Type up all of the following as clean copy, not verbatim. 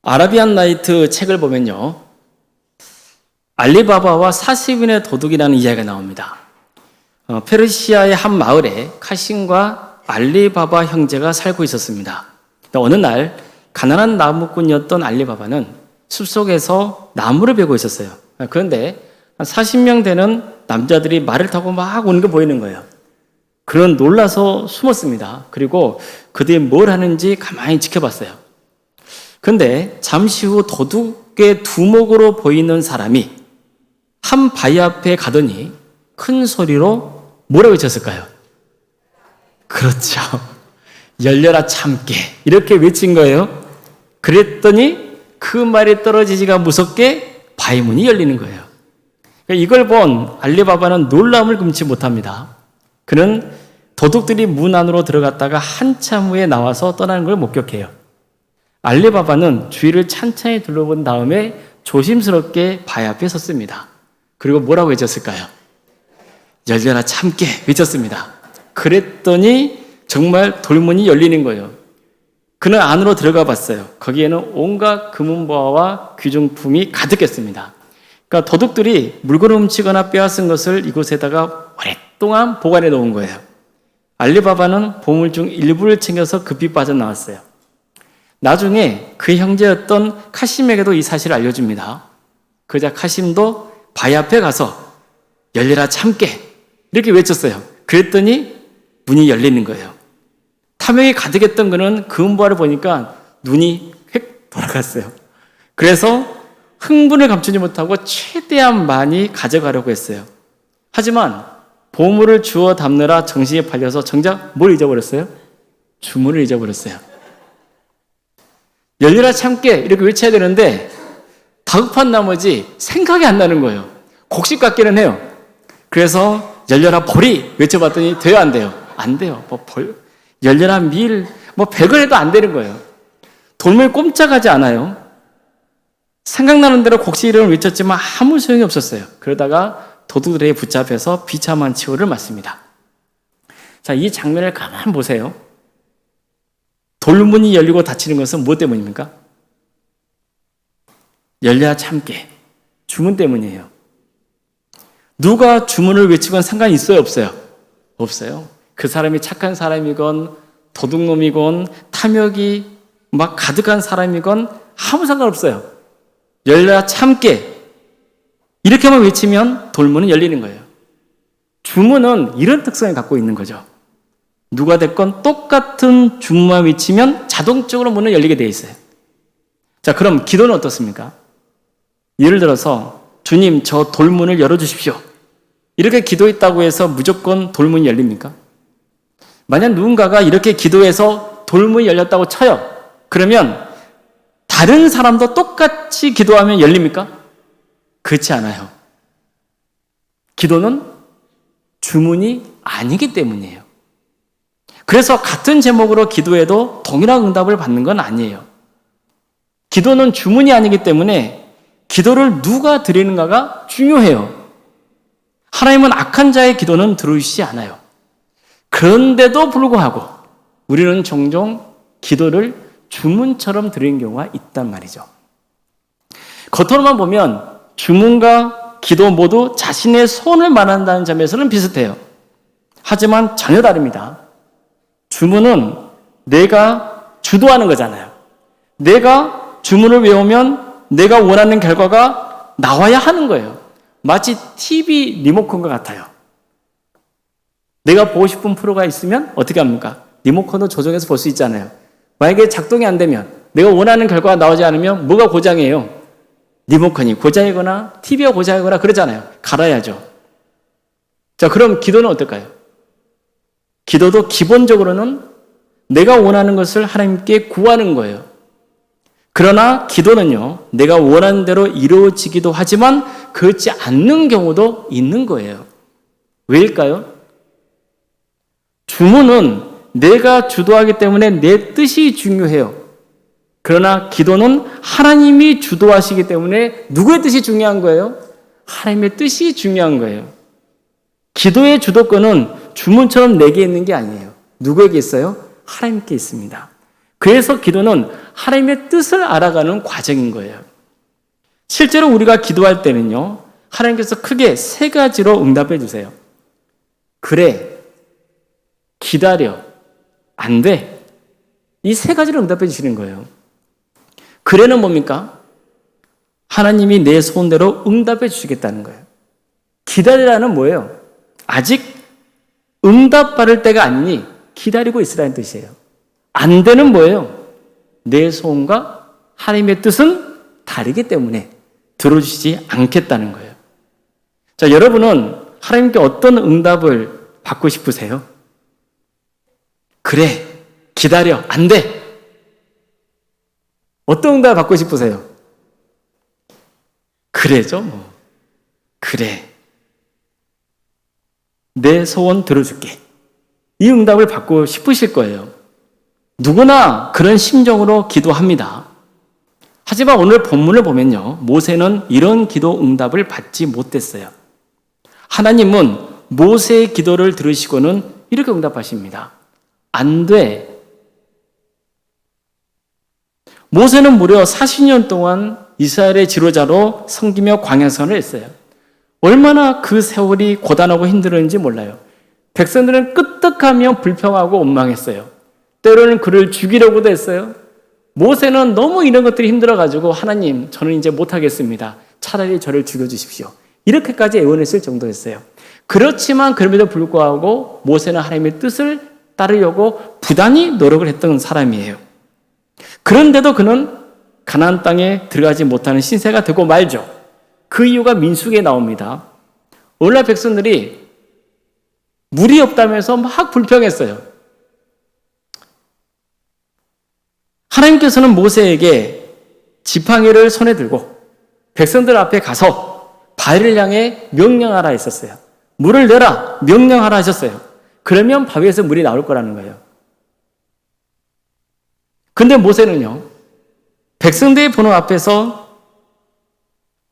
아라비안 나이트 책을 보면요, 알리바바와 40인의 도둑이라는 이야기가 나옵니다. 페르시아의 한 마을에 카심과 알리바바 형제가 살고 있었습니다. 어느 날 가난한 나무꾼이었던 알리바바는 숲속에서 나무를 베고 있었어요. 그런데 한 40명 되는 남자들이 말을 타고 막 오는 게 보이는 거예요. 그는 놀라서 숨었습니다. 그리고 그들이 뭘 하는지 가만히 지켜봤어요. 그런데 잠시 후 도둑의 두목으로 보이는 사람이 한 바위 앞에 가더니 큰 소리로 뭐라고 외쳤을까요? 그렇죠. 열려라 참깨, 이렇게 외친 거예요. 그랬더니 그 말이 떨어지지가 무섭게 바위 문이 열리는 거예요. 이걸 본 알리바바는 놀라움을 금치 못합니다. 그는 도둑들이 문 안으로 들어갔다가 한참 후에 나와서 떠나는 걸 목격해요. 알리바바는 주위를 찬찬히 둘러본 다음에 조심스럽게 바위 앞에 섰습니다. 그리고 뭐라고 외쳤을까요? 열려라 참깨 외쳤습니다. 그랬더니 정말 돌문이 열리는 거예요. 그는 안으로 들어가 봤어요. 거기에는 온갖 금은보화와 귀중품이 가득했습니다. 그러니까 도둑들이 물건을 훔치거나 빼앗은 것을 이곳에다가 오랫동안 보관해 놓은 거예요. 알리바바는 보물 중 일부를 챙겨서 급히 빠져나왔어요. 나중에 그 형제였던 카심에게도 이 사실을 알려줍니다. 그러자 카심도 바위 앞에 가서 열려라 참깨 이렇게 외쳤어요. 그랬더니 문이 열리는 거예요. 탐욕이 가득했던 그는 금은보화를 보니까 눈이 획 돌아갔어요. 그래서 흥분을 감추지 못하고 최대한 많이 가져가려고 했어요. 하지만 보물을 주워 담느라 정신이 팔려서 정작 뭘 잊어버렸어요? 주문을 잊어버렸어요. 열려라 참깨 이렇게 외쳐야 되는데 다급한 나머지 생각이 안 나는 거예요. 곡식 같기는 해요. 그래서 열려라 보리 외쳐봤더니 돼요 안 돼요? 안 돼요. 열려라 밀 100을 해도 안 되는 거예요. 돌물 꼼짝하지 않아요. 생각나는 대로 곡식 이름을 외쳤지만 아무 소용이 없었어요. 그러다가 도둑들에게 붙잡혀서 비참한 치료를 맞습니다. 자, 이 장면을 가만 보세요. 돌문이 열리고 닫히는 것은 무엇 때문입니까? 열려야 참깨, 주문 때문이에요. 누가 주문을 외치건 상관이 있어요, 없어요? 없어요. 그 사람이 착한 사람이건 도둑놈이건 탐욕이 막 가득한 사람이건 아무 상관없어요. 열려야 참깨 이렇게만 외치면 돌문은 열리는 거예요. 주문은 이런 특성을 갖고 있는 거죠. 누가 됐건 똑같은 주문만 외치면 자동적으로 문은 열리게 돼 있어요. 자, 그럼 기도는 어떻습니까? 예를 들어서 주님 저 돌문을 열어주십시오. 이렇게 기도했다고 해서 무조건 돌문이 열립니까? 만약 누군가가 이렇게 기도해서 돌문이 열렸다고 쳐요. 그러면 다른 사람도 똑같이 기도하면 열립니까? 그렇지 않아요. 기도는 주문이 아니기 때문이에요. 그래서 같은 제목으로 기도해도 동일한 응답을 받는 건 아니에요. 기도는 주문이 아니기 때문에 기도를 누가 드리는가가 중요해요. 하나님은 악한 자의 기도는 들으시지 않아요. 그런데도 불구하고 우리는 종종 기도를 주문처럼 드리는 경우가 있단 말이죠. 겉으로만 보면 주문과 기도 모두 자신의 소원을 말한다는 점에서는 비슷해요. 하지만 전혀 다릅니다. 주문은 내가 주도하는 거잖아요. 내가 주문을 외우면 내가 원하는 결과가 나와야 하는 거예요. 마치 TV 리모컨과 같아요. 내가 보고 싶은 프로가 있으면 어떻게 합니까? 리모컨으로 조정해서 볼 수 있잖아요. 만약에 작동이 안 되면 내가 원하는 결과가 나오지 않으면 뭐가 고장이에요? 리모컨이 고장이거나 TV가 고장이거나 그러잖아요. 갈아야죠. 자, 그럼 기도는 어떨까요? 기도도 기본적으로는 내가 원하는 것을 하나님께 구하는 거예요. 그러나 기도는요, 내가 원하는 대로 이루어지기도 하지만 그렇지 않는 경우도 있는 거예요. 왜일까요? 주문은 내가 주도하기 때문에 내 뜻이 중요해요. 그러나 기도는 하나님이 주도하시기 때문에 누구의 뜻이 중요한 거예요? 하나님의 뜻이 중요한 거예요. 기도의 주도권은 주문처럼 내게 있는 게 아니에요. 누구에게 있어요? 하나님께 있습니다. 그래서 기도는 하나님의 뜻을 알아가는 과정인 거예요. 실제로 우리가 기도할 때는요, 하나님께서 크게 세 가지로 응답해 주세요. 그래, 기다려, 안 돼. 이 세 가지로 응답해 주시는 거예요. 그래는 뭡니까? 하나님이 내 소원대로 응답해 주시겠다는 거예요. 기다리라는 뭐예요? 아직 응답받을 때가 아니니 기다리고 있으라는 뜻이에요. 안 되는 뭐예요? 내 소원과 하나님의 뜻은 다르기 때문에 들어주시지 않겠다는 거예요. 자, 여러분은 하나님께 어떤 응답을 받고 싶으세요? 그래, 기다려, 안 돼. 어떤 응답을 받고 싶으세요? 그래죠, 뭐. 그래. 내 소원 들어줄게. 이 응답을 받고 싶으실 거예요. 누구나 그런 심정으로 기도합니다. 하지만 오늘 본문을 보면요, 모세는 이런 기도 응답을 받지 못했어요. 하나님은 모세의 기도를 들으시고는 이렇게 응답하십니다. 안 돼. 모세는 무려 40년 동안 이스라엘의 지도자로 섬기며 광야생활을 했어요. 얼마나 그 세월이 고단하고 힘들었는지 몰라요. 백성들은 끄떡하며 불평하고 원망했어요. 때로는 그를 죽이려고도 했어요. 모세는 너무 이런 것들이 힘들어가지고 하나님, 저는 이제 못하겠습니다. 차라리 저를 죽여주십시오. 이렇게까지 애원했을 정도였어요. 그렇지만 그럼에도 불구하고 모세는 하나님의 뜻을 따르려고 부단히 노력을 했던 사람이에요. 그런데도 그는 가나안 땅에 들어가지 못하는 신세가 되고 말죠. 그 이유가 민수기에 나옵니다. 오늘날 백성들이 물이 없다면서 막 불평했어요. 하나님께서는 모세에게 지팡이를 손에 들고 백성들 앞에 가서 바위를 향해 명령하라 했었어요. 물을 내라 명령하라 하셨어요. 그러면 바위에서 물이 나올 거라는 거예요. 근데 모세는요, 백성들의 보는 앞에서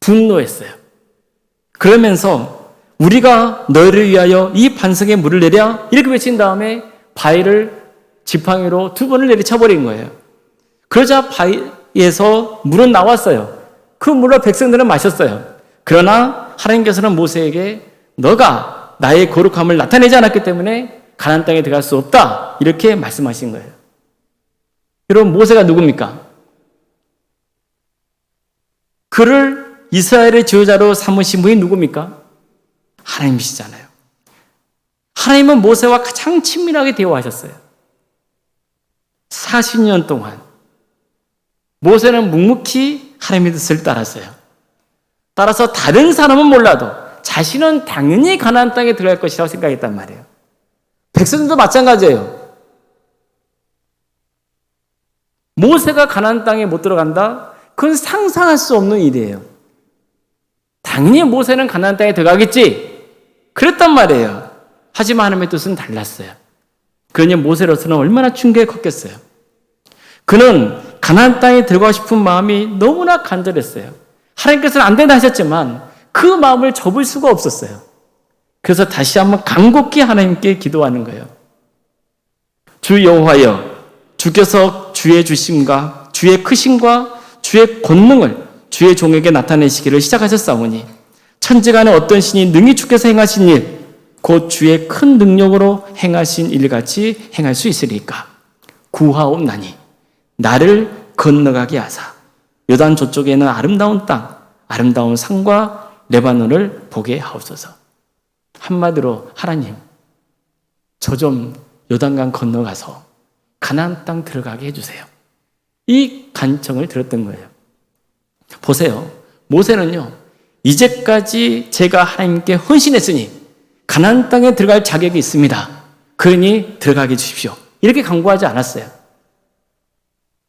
분노했어요. 그러면서 우리가 너희를 위하여 이 반석에 물을 내랴 이렇게 외친 다음에 바위를 지팡이로 2번을 내리쳐버린 거예요. 그러자 바위에서 물은 나왔어요. 그 물을 백성들은 마셨어요. 그러나 하나님께서는 모세에게 너가 나의 거룩함을 나타내지 않았기 때문에 가나안 땅에 들어갈 수 없다 이렇게 말씀하신 거예요. 여러분, 모세가 누굽니까? 그를 이스라엘의 지도자로 삼으신 분이 누굽니까? 하나님이시잖아요. 하나님은 모세와 가장 친밀하게 대화하셨어요. 40년 동안 모세는 묵묵히 하나님의 뜻을 따랐어요. 따라서 다른 사람은 몰라도 자신은 당연히 가나안 땅에 들어갈 것이라고 생각했단 말이에요. 백성들도 마찬가지예요. 모세가 가나안 땅에 못 들어간다? 그건 상상할 수 없는 일이에요. 당연히 모세는 가나안 땅에 들어가겠지. 그랬단 말이에요. 하지만 하나님의 뜻은 달랐어요. 그러니 모세로서는 얼마나 충격이 컸겠어요. 그는 가나안 땅에 들어가고 싶은 마음이 너무나 간절했어요. 하나님께서는 안 된다 하셨지만 그 마음을 접을 수가 없었어요. 그래서 다시 한번 간곡히 하나님께 기도하는 거예요. 주 여호와여, 주께서 주의 주심과 주의 크심과 주의 권능을 주의 종에게 나타내시기를 시작하셨사오니 천지간에 어떤 신이 능히 주께서 행하신 일 곧 주의 큰 능력으로 행하신 일같이 행할 수 있으리까 구하옵나니 나를 건너가게 하사 요단 저쪽에는 아름다운 땅 아름다운 산과 레바논을 보게 하옵소서. 한마디로 하나님, 저 좀 요단강 건너가서 가나안 땅 들어가게 해주세요. 이 간청을 들었던 거예요. 보세요. 모세는요, 이제까지 제가 하나님께 헌신했으니 가나안 땅에 들어갈 자격이 있습니다. 그러니 들어가게 해주십시오. 이렇게 간구하지 않았어요.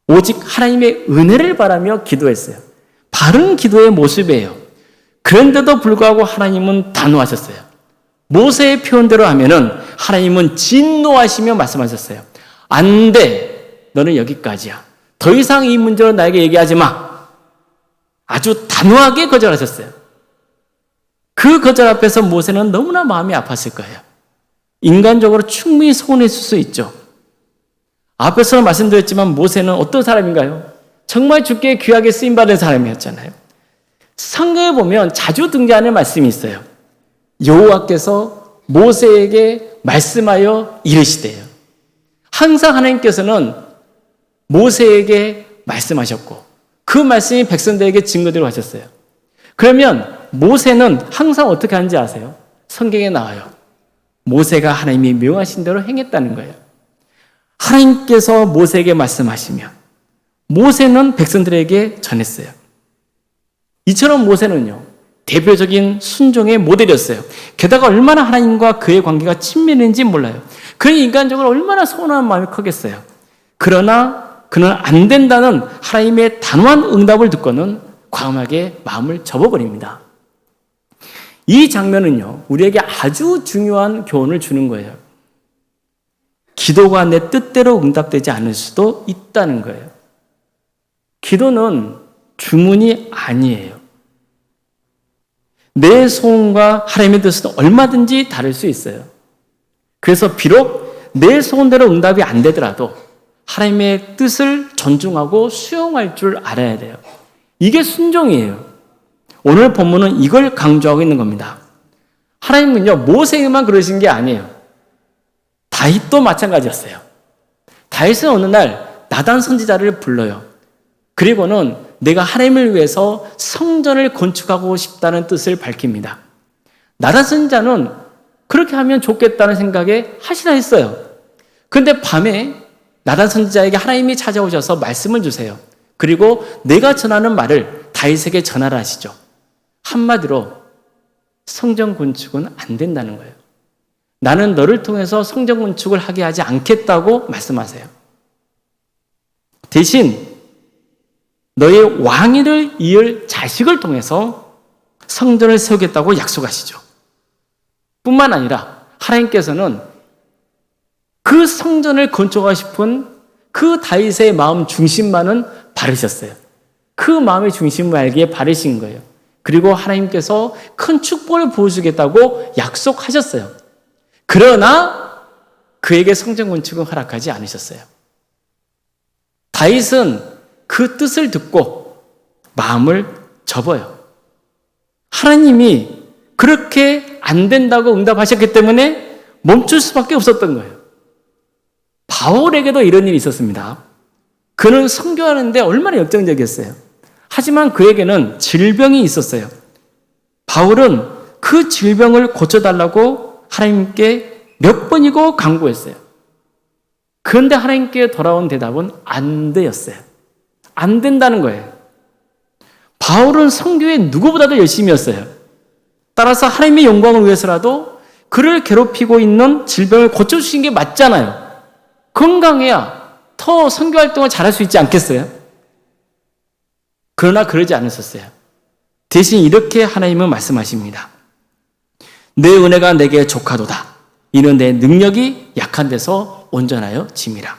오직 하나님의 은혜를 바라며 기도했어요. 바른 기도의 모습이에요. 그런데도 불구하고 하나님은 단호하셨어요. 모세의 표현대로 하면은 하나님은 진노하시며 말씀하셨어요. 안 돼. 너는 여기까지야. 더 이상 이 문제로 나에게 얘기하지 마. 아주 단호하게 거절하셨어요. 그 거절 앞에서 모세는 너무나 마음이 아팠을 거예요. 인간적으로 충분히 서운했을 수 있죠. 앞에서 말씀드렸지만 모세는 어떤 사람인가요? 정말 주께 귀하게 쓰임받은 사람이었잖아요. 성경에 보면 자주 등장하는 말씀이 있어요. 여호와께서 모세에게 말씀하여 이르시되요. 항상 하나님께서는 모세에게 말씀하셨고 그 말씀이 백성들에게 증거되고 하셨어요. 그러면 모세는 항상 어떻게 하는지 아세요? 성경에 나와요. 모세가 하나님이 명하신 대로 행했다는 거예요. 하나님께서 모세에게 말씀하시면 모세는 백성들에게 전했어요. 이처럼 모세는요, 대표적인 순종의 모델이었어요. 게다가 얼마나 하나님과 그의 관계가 친밀했는지 몰라요. 그는 인간적으로 얼마나 서운한 마음이 크겠어요. 그러나 그는 안 된다는 하나님의 단호한 응답을 듣고는 과감하게 마음을 접어버립니다. 이 장면은요, 우리에게 아주 중요한 교훈을 주는 거예요. 기도가 내 뜻대로 응답되지 않을 수도 있다는 거예요. 기도는 주문이 아니에요. 내 소원과 하나님의 뜻은 얼마든지 다를 수 있어요. 그래서 비록 내 소원대로 응답이 안 되더라도 하나님의 뜻을 존중하고 수용할 줄 알아야 돼요. 이게 순종이에요. 오늘 본문은 이걸 강조하고 있는 겁니다. 하나님은요, 모세에게만 그러신 게 아니에요. 다윗도 마찬가지였어요. 다윗은 어느 날 나단 선지자를 불러요. 그리고는 내가 하나님을 위해서 성전을 건축하고 싶다는 뜻을 밝힙니다. 나단 선지자는 그렇게 하면 좋겠다는 생각에 하시라 했어요. 그런데 밤에 나단 선지자에게 하나님이 찾아오셔서 말씀을 주세요. 그리고 내가 전하는 말을 다윗에게 전하라 하시죠. 한마디로 성전 건축은 안 된다는 거예요. 나는 너를 통해서 성전 건축을 하게 하지 않겠다고 말씀하세요. 대신 너의 왕위를 이을 자식을 통해서 성전을 세우겠다고 약속하시죠. 뿐만 아니라 하나님께서는 그 성전을 건축하고 싶은 그 다윗의 마음 중심만은 바르셨어요. 그 마음의 중심을 알기에 바르신 거예요. 그리고 하나님께서 큰 축복을 보여주겠다고 약속하셨어요. 그러나 그에게 성전 건축은 허락하지 않으셨어요. 다윗은 그 뜻을 듣고 마음을 접어요. 하나님이 그렇게 안 된다고 응답하셨기 때문에 멈출 수밖에 없었던 거예요. 바울에게도 이런 일이 있었습니다. 그는 선교하는데 얼마나 열정적이었어요. 하지만 그에게는 질병이 있었어요. 바울은 그 질병을 고쳐달라고 하나님께 몇 번이고 간구했어요. 그런데 하나님께 돌아온 대답은 안 되었어요. 안 된다는 거예요. 바울은 선교에 누구보다도 열심히였어요. 따라서 하나님의 영광을 위해서라도 그를 괴롭히고 있는 질병을 고쳐주신 게 맞잖아요. 건강해야 더 선교 활동을 잘할 수 있지 않겠어요? 그러나 그러지 않으셨어요. 대신 이렇게 하나님은 말씀하십니다. 내 은혜가 내게 족하도다. 이는 내 능력이 약한 데서 온전하여 짐이라.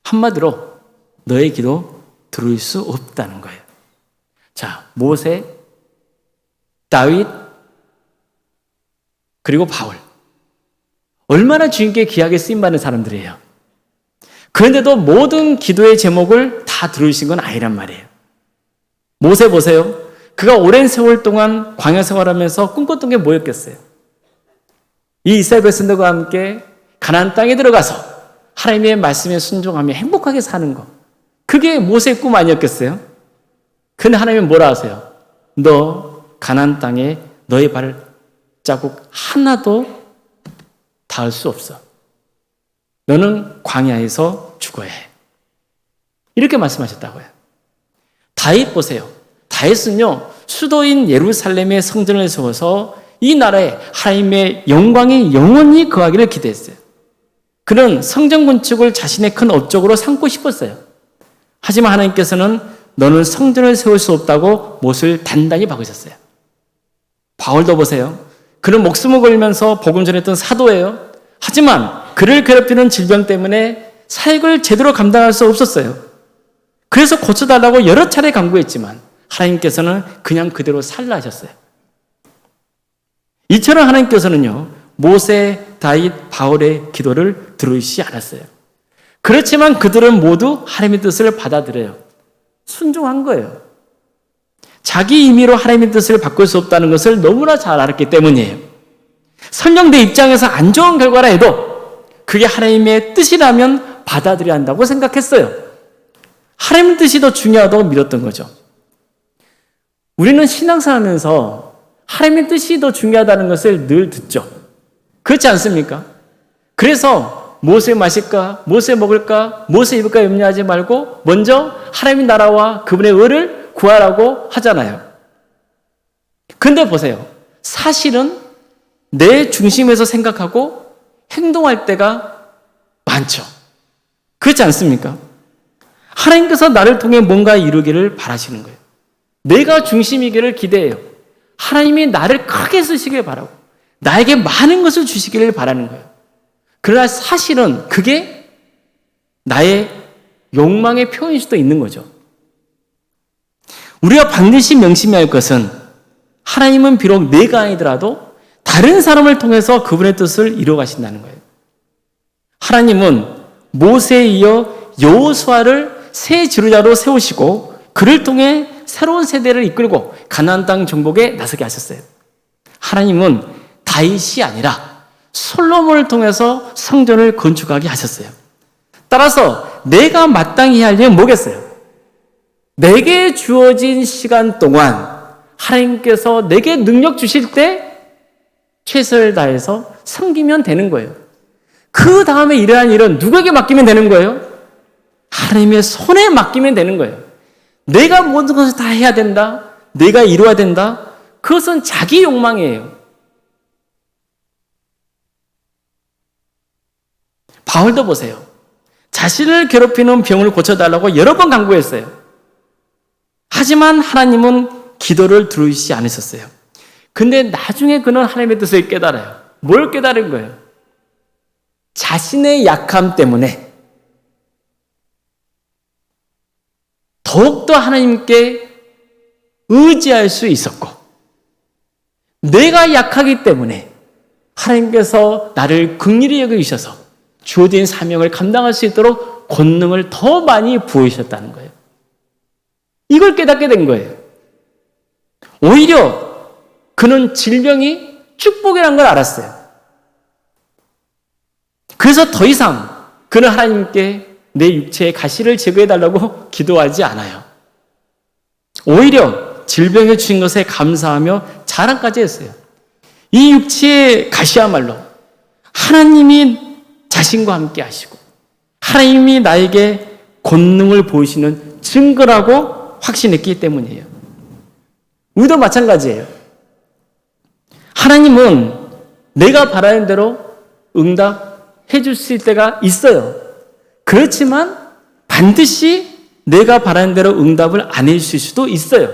한마디로 너의 기도 들을 수 없다는 거예요. 자, 모세, 다윗, 그리고 바울. 얼마나 주님께 귀하게 쓰임받는 사람들이에요. 그런데도 모든 기도의 제목을 다 들으신 건 아니란 말이에요. 모세 보세요. 그가 오랜 세월 동안 광야 생활하면서 꿈꿨던 게 뭐였겠어요? 이 이스라엘 백성들과 함께 가나안 땅에 들어가서 하나님의 말씀에 순종하며 행복하게 사는 거. 그게 모세의 꿈 아니었겠어요? 근데 하나님은 뭐라 하세요? 너 가나안 땅에 너의 발자국 하나도 닿을 수 없어. 너는 광야에서 죽어야 해. 이렇게 말씀하셨다고요. 다윗 보세요. 다윗은요, 수도인 예루살렘의 성전을 세워서 이 나라에 하나님의 영광이 영원히 거하기를 기대했어요. 그는 성전 건축을 자신의 큰 업적으로 삼고 싶었어요. 하지만 하나님께서는 너는 성전을 세울 수 없다고 못을 단단히 박으셨어요. 바울도 보세요. 그는 목숨을 걸면서 복음 전했던 사도예요. 하지만 그를 괴롭히는 질병 때문에 사역을 제대로 감당할 수 없었어요. 그래서 고쳐달라고 여러 차례 간구했지만 하나님께서는 그냥 그대로 살라 하셨어요. 이처럼 하나님께서는요, 모세, 다윗, 바울의 기도를 들으시지 않았어요. 그렇지만 그들은 모두 하나님의 뜻을 받아들여요. 순종한 거예요. 자기 임의로 하나님의 뜻을 바꿀 수 없다는 것을 너무나 잘 알았기 때문이에요. 설령 내 입장에서 안 좋은 결과라 해도 그게 하나님의 뜻이라면 받아들여야 한다고 생각했어요. 하나님의 뜻이 더 중요하다고 믿었던 거죠. 우리는 신앙생활하면서 하나님의 뜻이 더 중요하다는 것을 늘 듣죠. 그렇지 않습니까? 그래서 무엇을 마실까, 무엇을 먹을까, 무엇을 입을까 염려하지 말고 먼저 하나님의 나라와 그분의 의를 구하라고 하잖아요. 근데 보세요. 사실은 내 중심에서 생각하고 행동할 때가 많죠. 그렇지 않습니까? 하나님께서 나를 통해 뭔가 이루기를 바라시는 거예요. 내가 중심이기를 기대해요. 하나님이 나를 크게 쓰시길 바라고 나에게 많은 것을 주시기를 바라는 거예요. 그러나 사실은 그게 나의 욕망의 표현일 수도 있는 거죠. 우리가 반드시 명심해야 할 것은 하나님은 비록 내가 아니더라도 다른 사람을 통해서 그분의 뜻을 이루어 가신다는 거예요. 하나님은 모세에 이어 여호수아를 새 지도자로 세우시고 그를 통해 새로운 세대를 이끌고 가나안 땅 정복에 나서게 하셨어요. 하나님은 다윗이 아니라 솔로몬을 통해서 성전을 건축하게 하셨어요. 따라서 내가 마땅히 할 일은 뭐겠어요? 내게 주어진 시간 동안 하나님께서 내게 능력 주실 때 최선을 다해서 섬기면 되는 거예요. 그 다음에 일어난 일은 누구에게 맡기면 되는 거예요? 하나님의 손에 맡기면 되는 거예요. 내가 모든 것을 다 해야 된다. 내가 이루어야 된다. 그것은 자기 욕망이에요. 바울도 보세요. 자신을 괴롭히는 병을 고쳐달라고 여러 번 간구했어요. 하지만 하나님은 기도를 들으시지 않으셨어요. 근데 나중에 그는 하나님의 뜻을 깨달아요. 뭘 깨달은 거예요? 자신의 약함 때문에 더욱더 하나님께 의지할 수 있었고, 내가 약하기 때문에 하나님께서 나를 긍휼히 여기셔서 주어진 사명을 감당할 수 있도록 권능을 더 많이 부으셨다는 거예요. 이걸 깨닫게 된 거예요. 오히려 그는 질병이 축복이라는 걸 알았어요. 그래서 더 이상 그는 하나님께 내 육체의 가시를 제거해달라고 기도하지 않아요. 오히려 질병에 주신 것에 감사하며 자랑까지 했어요. 이 육체의 가시야말로 하나님이 자신과 함께 하시고 하나님이 나에게 권능을 보이시는 증거라고 확신했기 때문이에요. 우리도 마찬가지예요. 하나님은 내가 바라는 대로 응답해 주실 때가 있어요. 그렇지만 반드시 내가 바라는 대로 응답을 안 해주실 수도 있어요.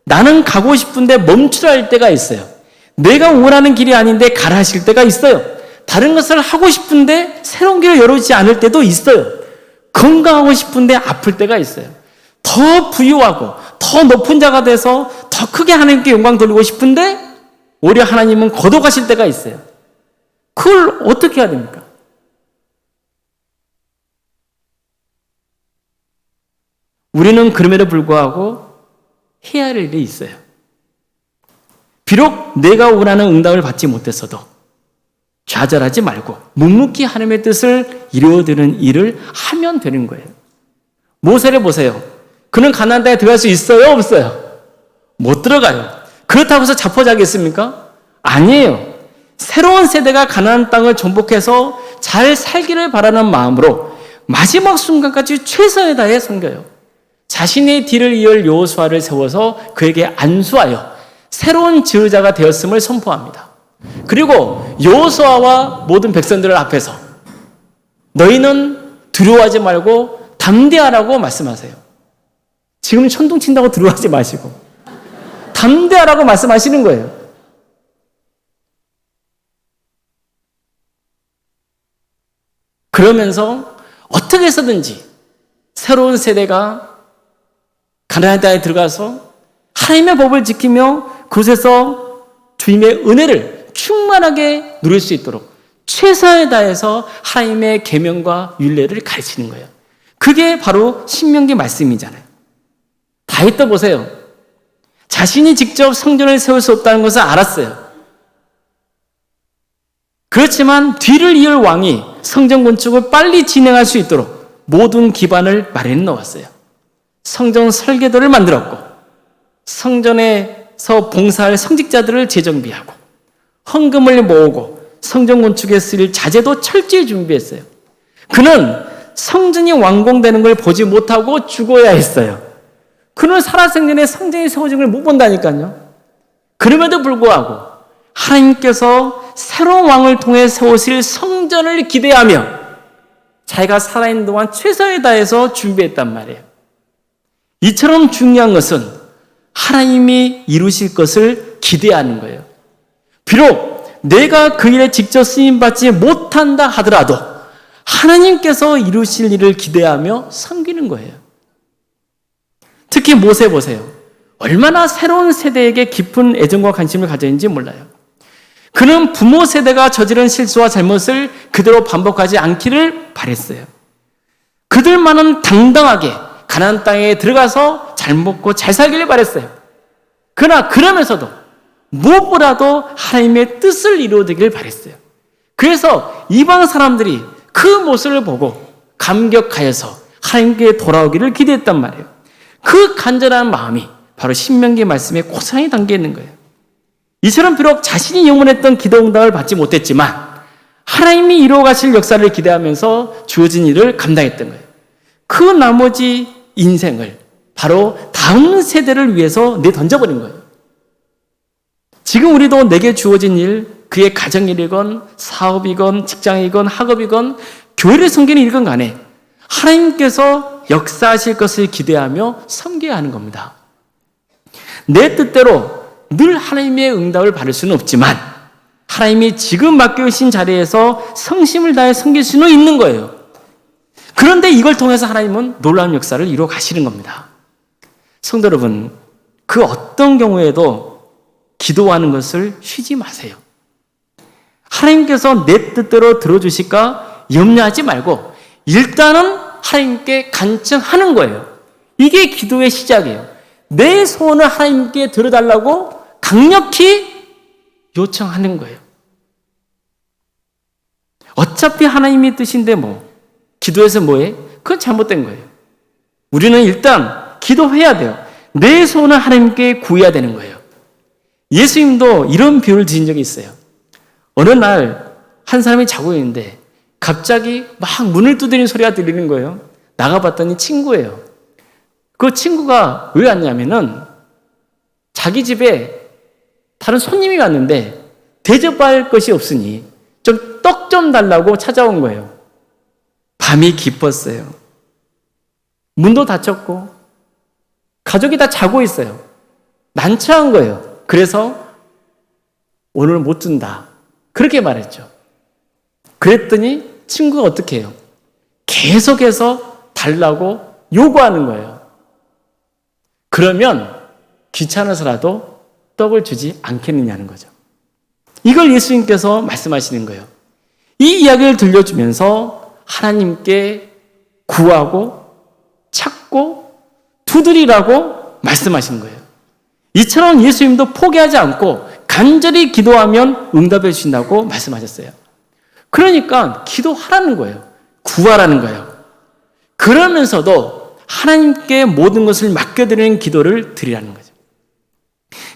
나는 가고 싶은데 멈추라 할 때가 있어요. 내가 원하는 길이 아닌데 가라 하실 때가 있어요. 다른 것을 하고 싶은데 새로운 길을 열어주지 않을 때도 있어요. 건강하고 싶은데 아플 때가 있어요. 더 부유하고 더 높은 자가 돼서 더 크게 하나님께 영광 돌리고 싶은데 오히려 하나님은 거둬가실 때가 있어요. 그걸 어떻게 해야 됩니까? 우리는 그럼에도 불구하고 해야 할 일이 있어요. 비록 내가 원하는 응답을 받지 못했어도 좌절하지 말고 묵묵히 하나님의 뜻을 이루어드리는 일을 하면 되는 거예요. 모세를 보세요. 그는 가나안 땅에 들어갈 수 있어요? 없어요? 못 들어가요. 그렇다고 해서 자포자기했습니까? 아니에요. 새로운 세대가 가나안 땅을 정복해서 잘 살기를 바라는 마음으로 마지막 순간까지 최선을 다해 섬겨요. 자신의 뒤를 이을 여호수아를 세워서 그에게 안수하여 새로운 지도자가 되었음을 선포합니다. 그리고 여호수아와 모든 백성들 앞에서 너희는 두려워하지 말고 담대하라고 말씀하세요. 지금 천둥 친다고 두려워하지 마시고 담대하라고 말씀하시는 거예요. 그러면서 어떻게 해서든지 새로운 세대가 가나안 땅에 들어가서 하나님의 법을 지키며 그곳에서 주님의 은혜를 충만하게 누릴 수 있도록 최선을 다해서 하나님의 계명과 율례를 가르치는 거예요. 그게 바로 신명기 말씀이잖아요. 다윗도 보세요. 자신이 직접 성전을 세울 수 없다는 것을 알았어요. 그렇지만 뒤를 이을 왕이 성전 건축을 빨리 진행할 수 있도록 모든 기반을 마련해 놓았어요. 성전 설계도를 만들었고 성전에서 봉사할 성직자들을 재정비하고 헌금을 모으고 성전 건축에 쓰일 자재도 철저히 준비했어요. 그는 성전이 완공되는 걸 보지 못하고 죽어야 했어요. 그는 살아생전에 성전이 세워진 걸 못 본다니까요. 그럼에도 불구하고 하나님께서 새로운 왕을 통해 세우실 성전을 기대하며 자기가 살아있는 동안 최선을 다해서 준비했단 말이에요. 이처럼 중요한 것은 하나님이 이루실 것을 기대하는 거예요. 비록 내가 그 일에 직접 쓰임받지 못한다 하더라도 하나님께서 이루실 일을 기대하며 섬기는 거예요. 특히 모세 보세요. 얼마나 새로운 세대에게 깊은 애정과 관심을 가졌는지 몰라요. 그는 부모 세대가 저지른 실수와 잘못을 그대로 반복하지 않기를 바랬어요. 그들만은 당당하게 가나안 땅에 들어가서 잘 먹고 잘 살기를 바랬어요. 그러나 그러면서도 무엇보다도 하나님의 뜻을 이루어지길 바랬어요. 그래서 이방 사람들이 그 모습을 보고 감격하여서 하나님께 돌아오기를 기대했단 말이에요. 그 간절한 마음이 바로 신명기 말씀에 고스란히 담겨 있는 거예요. 이처럼 비록 자신이 영원했던 기도 응답을 받지 못했지만 하나님이 이루어 가실 역사를 기대하면서 주어진 일을 감당했던 거예요. 그 나머지 인생을 바로 다음 세대를 위해서 내던져버린 거예요. 지금 우리도 내게 주어진 일, 그의 가정일이건 사업이건 직장이건 학업이건 교회를 섬기는 일이건 간에 하나님께서 역사하실 것을 기대하며 섬겨야 하는 겁니다. 내 뜻대로 늘 하나님의 응답을 받을 수는 없지만 하나님이 지금 맡겨주신 자리에서 성심을 다해 섬길 수는 있는 거예요. 그런데 이걸 통해서 하나님은 놀라운 역사를 이루어 가시는 겁니다. 성도 여러분, 그 어떤 경우에도 기도하는 것을 쉬지 마세요. 하나님께서 내 뜻대로 들어주실까 염려하지 말고 일단은 하나님께 간청하는 거예요. 이게 기도의 시작이에요. 내 소원을 하나님께 들어달라고 강력히 요청하는 거예요. 어차피 하나님의 뜻인데 기도해서 뭐해? 그건 잘못된 거예요. 우리는 일단 기도해야 돼요. 내 소원을 하나님께 구해야 되는 거예요. 예수님도 이런 비유를 드린 적이 있어요. 어느 날 한 사람이 자고 있는데 갑자기 막 문을 두드리는 소리가 들리는 거예요. 나가봤더니 친구예요. 그 친구가 왜 왔냐면은 자기 집에 다른 손님이 왔는데 대접할 것이 없으니 좀 떡 좀 달라고 찾아온 거예요. 밤이 깊었어요. 문도 닫혔고 가족이 다 자고 있어요. 난처한 거예요. 그래서 오늘 못 준다. 그렇게 말했죠. 그랬더니 친구가 어떻게 해요? 계속해서 달라고 요구하는 거예요. 그러면 귀찮아서라도 떡을 주지 않겠느냐는 거죠. 이걸 예수님께서 말씀하시는 거예요. 이 이야기를 들려주면서 하나님께 구하고 찾고 두드리라고 말씀하신 거예요. 이처럼 예수님도 포기하지 않고 간절히 기도하면 응답해 주신다고 말씀하셨어요. 그러니까 기도하라는 거예요. 구하라는 거예요. 그러면서도 하나님께 모든 것을 맡겨드리는 기도를 드리라는 거죠.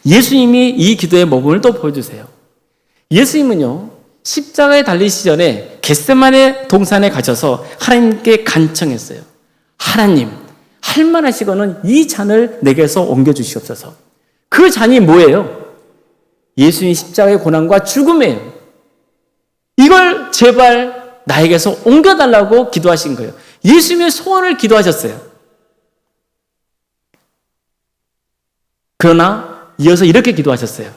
예수님이 이 기도의 모범을 또 보여주세요. 예수님은요, 십자가에 달리시기 전에 겟세마네 동산에 가셔서 하나님께 간청했어요. 하나님, 할만하시거는 이 잔을 내게서 옮겨주시옵소서. 그 잔이 뭐예요? 예수님 십자가의 고난과 죽음이에요. 이걸 제발 나에게서 옮겨달라고 기도하신 거예요. 예수님의 소원을 기도하셨어요. 그러나 이어서 이렇게 기도하셨어요.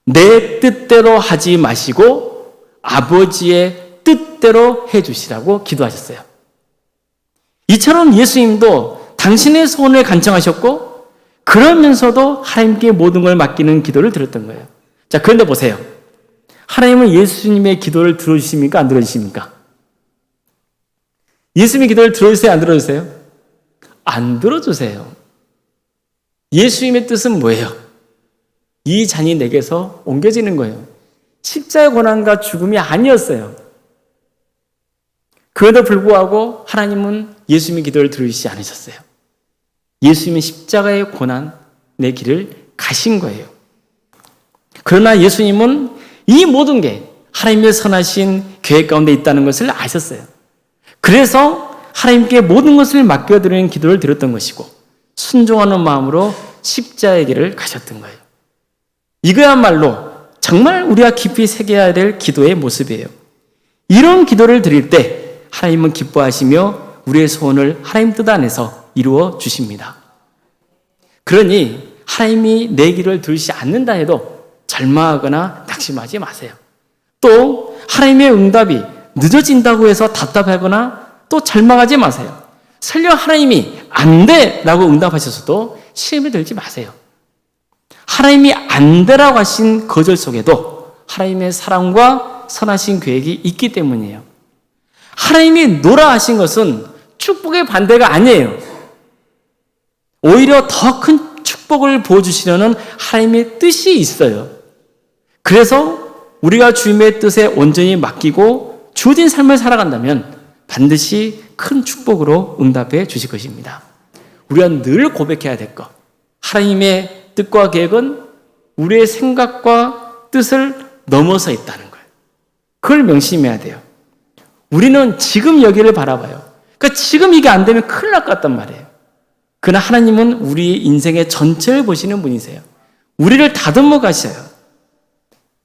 내 뜻대로 하지 마시고 아버지의 뜻대로 해주시라고 기도하셨어요. 이처럼 예수님도 당신의 소원을 간청하셨고 그러면서도 하나님께 모든 걸 맡기는 기도를 드렸던 거예요. 자, 그런데 보세요. 하나님은 예수님의 기도를 들어주십니까? 안 들어주십니까? 예수님의 기도를 들어주세요? 안 들어주세요? 안 들어주세요. 예수님의 뜻은 뭐예요? 이 잔이 내게서 옮겨지는 거예요. 십자의 고난과 죽음이 아니었어요. 그에도 불구하고 하나님은 예수님의 기도를 들으시지 않으셨어요. 예수님은 십자가의 고난의 길을 가신 거예요. 그러나 예수님은 이 모든 게 하나님의 선하신 계획 가운데 있다는 것을 아셨어요. 그래서 하나님께 모든 것을 맡겨드리는 기도를 드렸던 것이고 순종하는 마음으로 십자가의 길을 가셨던 거예요. 이거야말로 정말 우리가 깊이 새겨야 될 기도의 모습이에요. 이런 기도를 드릴 때 하나님은 기뻐하시며 우리의 소원을 하나님 뜻 안에서 이루어 주십니다. 그러니 하나님이 내 기도를 들으시지 않는다 해도 절망하거나 낙심하지 마세요. 또 하나님의 응답이 늦어진다고 해서 답답하거나 또 절망하지 마세요. 설령 하나님이 안 돼! 라고 응답하셔서도 시험에 들지 마세요. 하나님이 안 되라고 하신 거절 속에도 하나님의 사랑과 선하신 계획이 있기 때문이에요. 하나님이 노라 하신 것은 축복의 반대가 아니에요. 오히려 더 큰 축복을 부어주시려는 하나님의 뜻이 있어요. 그래서 우리가 주님의 뜻에 온전히 맡기고 주어진 삶을 살아간다면 반드시 큰 축복으로 응답해 주실 것입니다. 우리가 늘 고백해야 될 것. 하나님의 뜻과 계획은 우리의 생각과 뜻을 넘어서 있다는 거예요. 그걸 명심해야 돼요. 우리는 지금 여기를 바라봐요. 그러니까 지금 이게 안 되면 큰일 날 것 같단 말이에요. 그러나 하나님은 우리 인생의 전체를 보시는 분이세요. 우리를 다듬어 가셔요.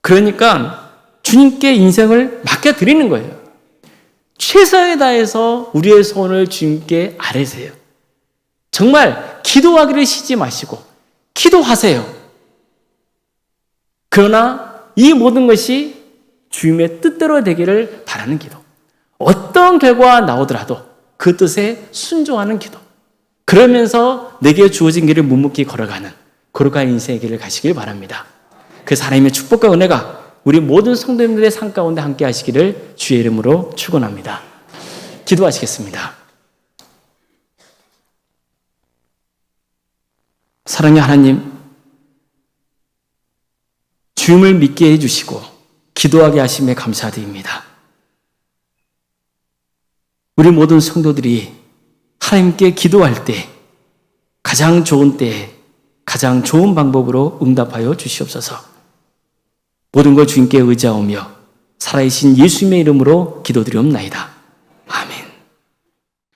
그러니까 주님께 인생을 맡겨드리는 거예요. 최선을 다해서 우리의 소원을 주님께 아뢰세요. 정말 기도하기를 쉬지 마시고 기도하세요. 그러나 이 모든 것이 주님의 뜻대로 되기를 바라는 기도. 어떤 결과가 나오더라도 그 뜻에 순종하는 기도. 그러면서 내게 주어진 길을 묵묵히 걸어가는 거룩한 인생의 길을 가시길 바랍니다. 그 하나님의 축복과 은혜가 우리 모든 성도님들의 삶 가운데 함께 하시기를 주의 이름으로 축원합니다. 기도하시겠습니다. 사랑의 하나님, 주님을 믿게 해주시고 기도하게 하심에 감사드립니다. 우리 모든 성도들이 하나님께 기도할 때 가장 좋은 때에 가장 좋은 방법으로 응답하여 주시옵소서. 모든 걸 주님께 의지하오며 살아계신 예수님의 이름으로 기도드리옵나이다.